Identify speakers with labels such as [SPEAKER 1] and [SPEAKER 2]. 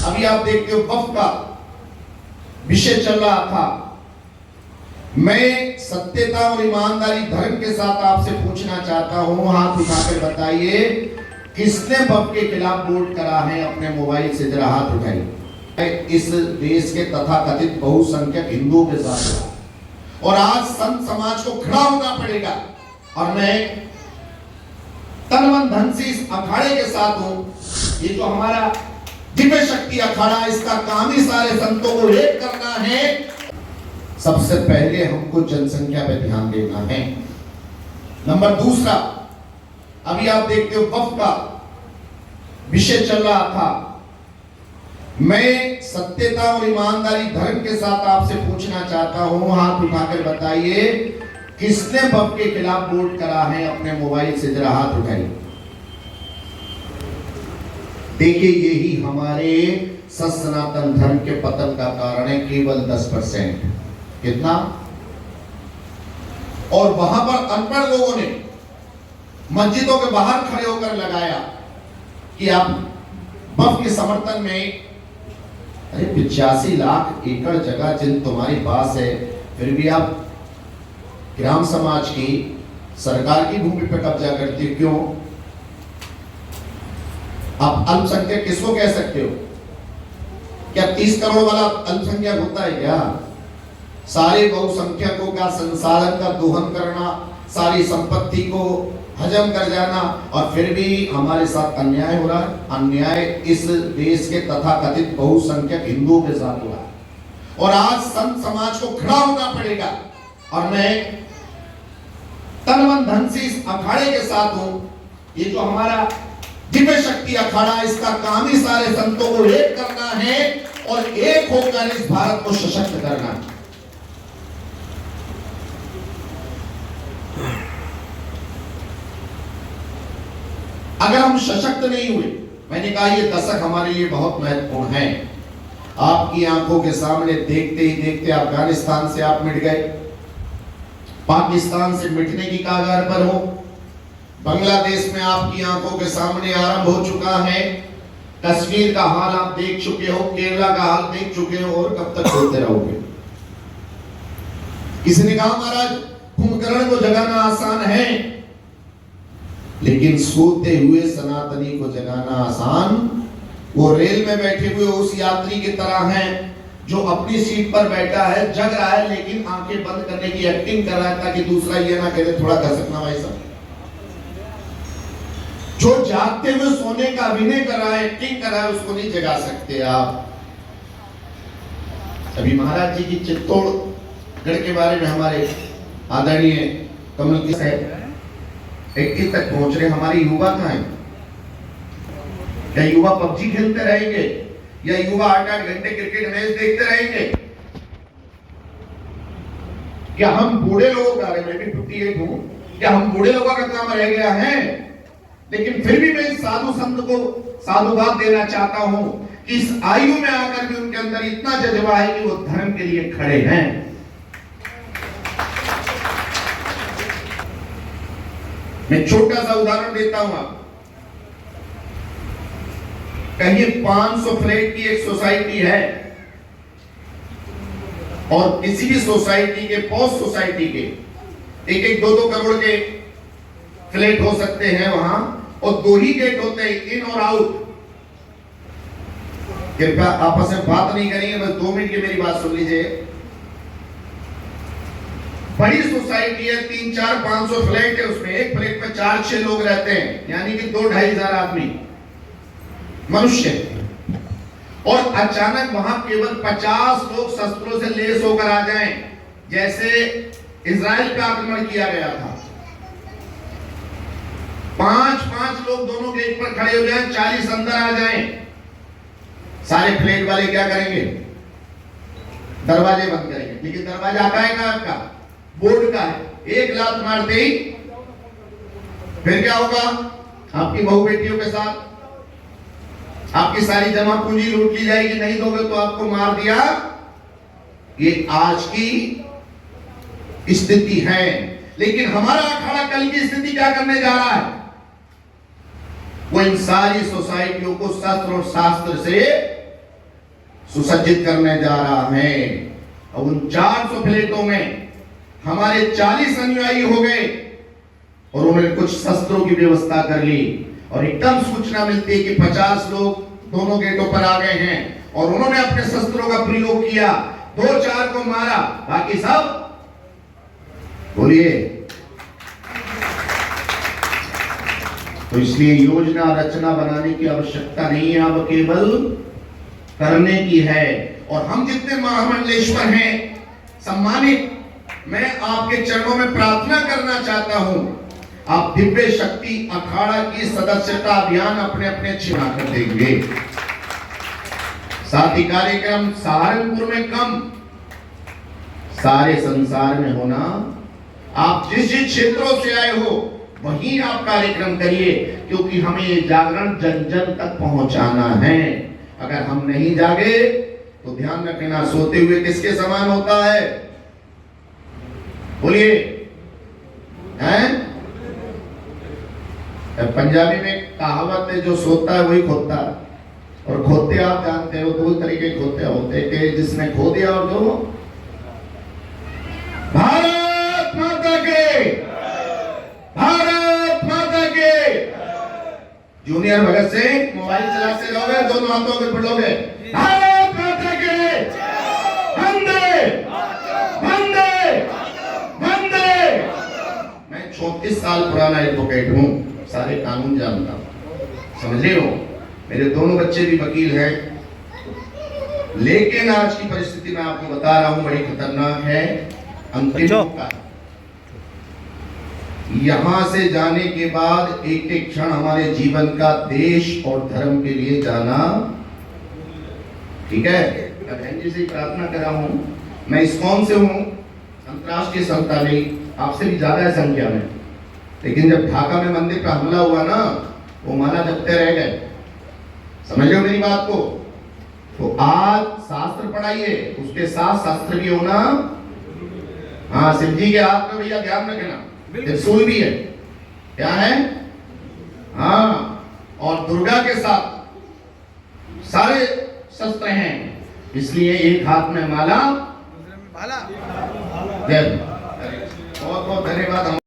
[SPEAKER 1] अभी आप देखते हो वफ का विषय चल रहा था। मैं सत्यता और ईमानदारी धर्म के साथ आपसे पूछना चाहता हूं, हाथ उठाकर बताइए किसने वफ के खिलाफ वोट करा है? अपने मोबाइल से जरा हाथ उठाइए। इस देश के तथाकथित बहुसंख्यक हिंदुओं के साथ, और आज संत समाज को खड़ा होना पड़ेगा। और मैं तन मन धन से इस अखाड़े के साथ हूं। ये जो हमारा दिव्य शक्ति अखाड़ा, इसका काम ही सारे संतों को एक करना है। सबसे पहले हमको जनसंख्या पे ध्यान देना है। नंबर दूसरा, अभी आप देखते हो वफ का विषय चल रहा था। मैं सत्यता और ईमानदारी धर्म के साथ आपसे पूछना चाहता हूं, हाथ उठाकर बताइए किसने वफ के खिलाफ वोट करा है? अपने मोबाइल से जरा हाथ उठाइए। देखिए, यही हमारे सनातन धर्म के पतन का कारण है, केवल 10%। कितना? और वहां पर अनपढ़ लोगों ने मस्जिदों के बाहर खड़े होकर लगाया कि आप वफ के समर्थन में, अरे 85 लाख एकड़ जगह जिन तुम्हारी पास है, फिर भी आप ग्राम समाज की, सरकार की भूमि पर कब्जा करते हो। क्यों? आप अल्पसंख्यक किसको कह सकते हो? क्या 30 करोड़ वाला अल्पसंख्यक होता है क्या? सारे बहुसंख्यकों का संसाधन का दोहन करना, सारी संपत्ति को हजम कर जाना, और फिर भी हमारे साथ अन्याय हो रहा है। अन्याय इस देश के तथाकथित बहुसंख्यक हिंदुओं के साथ हो रहा है, और आज संत समाज को खड़ा होना पड़ेगा। और मैं तन मन धन से इस अखाड़े के साथ हूं। ये जो हमारा दिव्य शक्ति अखाड़ा, इसका काम ही सारे संतों को एक करना है और एक होकर इस भारत को सशक्त करना है। अगर हम सशक्त नहीं हुए, मैंने कहा ये दशक हमारे लिए बहुत महत्वपूर्ण है। आपकी आंखों के सामने देखते ही देखते अफगानिस्तान से आप मिट गए, पाकिस्तान से मिटने की कगार पर हो, बांग्लादेश में आपकी आंखों के सामने आरंभ हो चुका है, कश्मीर का हाल आप देख चुके हो, केरला का हाल देख चुके हो, और कब तक बोलते रहोगे? किसी ने कहा महाराज कुंभकर्ण को जगाना आसान है, लेकिन सोते हुए सनातनी को जगाना आसान वो रेल में बैठे हुए उस यात्री की तरह है जो अपनी सीट पर बैठा है, जग रहा है, लेकिन आंखें बंद करने की एक्टिंग कर रहा है ताकि दूसरा ये ना कहे थोड़ा कर सकना भाई साहब। जो जागते हुए सोने का अभिनय कर रहा है, एक्टिंग कर रहा है, उसको नहीं जगा सकते आप। अभी महाराज जी की चित्तौड़गढ़ के बारे में हमारे आदरणीय कमल की साहब 21 तक पहुंच रहे, हमारे युवा कहां है? क्या युवा पबजी खेलते रहेंगे या युवा 8-8 घंटे क्रिकेट मैच देखते रहेंगे? क्या हम बूढ़े लोगों का, मैं भी 58 हूं, क्या हम बूढ़े लोगों का काम रह गया है? लेकिन फिर भी मैं इस साधु संत को साधुवाद देना चाहता हूं कि इस आयु में आकर भी उनके अंदर इतना जज्बा है कि वो धर्म के लिए खड़े हैं। मैं छोटा सा उदाहरण देता हूं आप। कहीं 500 फ्लैट की एक सोसाइटी है, और किसी भी सोसाइटी के, पॉश सोसाइटी के 1-1, 2-2 करोड़ के फ्लैट हो सकते हैं वहां, और 2 ही गेट होते हैं, इन और आउट। कृपया आपस में बात नहीं करेंगे, बस 2 मिनट की मेरी बात सुन लीजिए। बड़ी सोसाइटी है, 3-4-500 फ्लैट है, उसमें एक फ्लैट में 4-6 लोग रहते हैं, यानी कि 2-2.5 हजार आदमी मनुष्य। और अचानक वहां केवल 50 लोग शस्त्रों से लेस होकर आ जाएं, जैसे इजराइल पे आक्रमण किया गया था। 5-5 लोग दोनों गेट पर खड़े हो जाएं, 40 अंदर आ जाएं, सारे फ्लैट वाले क्या करेंगे? दरवाजे बंद करेंगे। लेकिन दरवाजा का है ना, आपका बोर्ड का है, एक लात मारते ही फिर क्या होगा? आपकी बहू बेटियों के साथ आपकी सारी जमा पूंजी लूट ली जाएगी, नहीं दोगे तो आपको मार दिया। ये आज की स्थिति है। लेकिन हमारा अखाड़ा कल की स्थिति क्या करने जा रहा है? वो इन सारी सोसाइटियों को शस्त्र और शास्त्र से सुसज्जित करने जा रहा है। और उन 400 प्लेटों में हमारे 40 अनुयायी हो गए और उन्होंने कुछ शस्त्रों की व्यवस्था कर ली और एकदम सूचना मिलती है कि 50 लोग दोनों गेटों पर आ गए हैं और उन्होंने अपने शस्त्रों का प्रयोग किया, 2-4 को मारा, बाकी सब बोलिए। तो इसलिए योजना रचना बनाने की आवश्यकता नहीं है, अब केवल करने की है। और हम जितने महामंडलेश्वर हैं सम्मानित, मैं आपके चरणों में प्रार्थना करना चाहता हूं, आप दिव्य शक्ति अखाड़ा की सदस्यता अभियान अपने अपने छिपा कर देंगे। साथ ही कार्यक्रम सहारनपुर में कम, सारे संसार में होना। आप जिस जिस क्षेत्रों से आए हो वहीं आप कार्यक्रम करिए, क्योंकि हमें ये जागरण जन जन तक पहुंचाना है। अगर हम नहीं जागे तो ध्यान रखना, सोते हुए किसके समान होता है? बोलिए। हैं? पंजाबी में कहावत है, जो सोता है वही खोता है। और खोते आप जानते हो, 2 तरीके खोते होते हैं, जिसने खो दिया और जो भारत माता के, भारत माता के। जूनियर भगत सिंह मोबाइल चलाते रहोगे, दोनों हाथों में पढ़ोगे, भारत माता के, वंदे वंदे वंदे। मैं 34 साल पुराना एडवोकेट हूं, सारे कानून जानता हूं, समझ रहे हो। मेरे दोनों बच्चे भी वकील हैं, लेकिन आज की परिस्थिति मैं आपको बता रहा हूं बड़ी खतरनाक है। अंतिम का यहां से जाने के बाद एक एक क्षण हमारे जीवन का देश और धर्म के लिए जाना, ठीक है। बहन जी से प्रार्थना कर रहा हूं, मैं इस्कॉन से हूं, अंतर्राष्ट्रीय संस्था नहीं, आपसे भी ज्यादा है संख्या में, लेकिन जब ढाका में मंदिर पर हमला हुआ ना, वो माला जपते रह गए। समझ लो मेरी बात को। तो आज शास्त्र पढ़ाइए, उसके साथ शास्त्र भी होना। हाँ, शिव जी के हाथ में भैया ध्यान रखना, त्रिशूल भी है, क्या है? हाँ, और दुर्गा के साथ सारे शस्त्र हैं, इसलिए एक हाथ में माला, बहुत बहुत धन्यवाद।